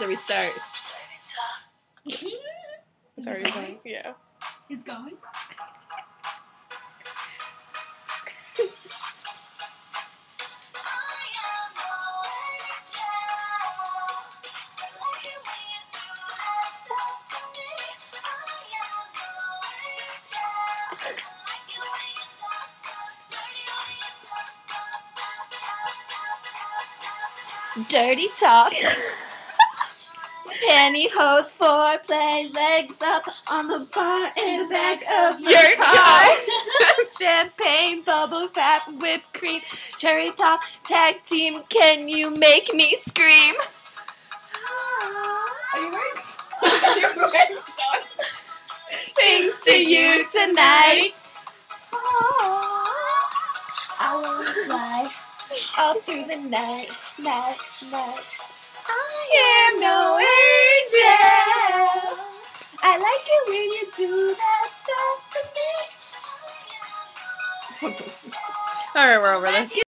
so we start. Is It's it already going? going. Yeah. It's going? Dirty talk. Pantyhose, foreplay, legs up on the bar in the back of your car. Champagne, bubble wrap, whipped cream, cherry top, tag team. Can you make me scream? Are you ready? Things to you tonight. I wanna fly. All through the night, night, night. I am no angel. I like it when you do that stuff to me. All right, we're over this.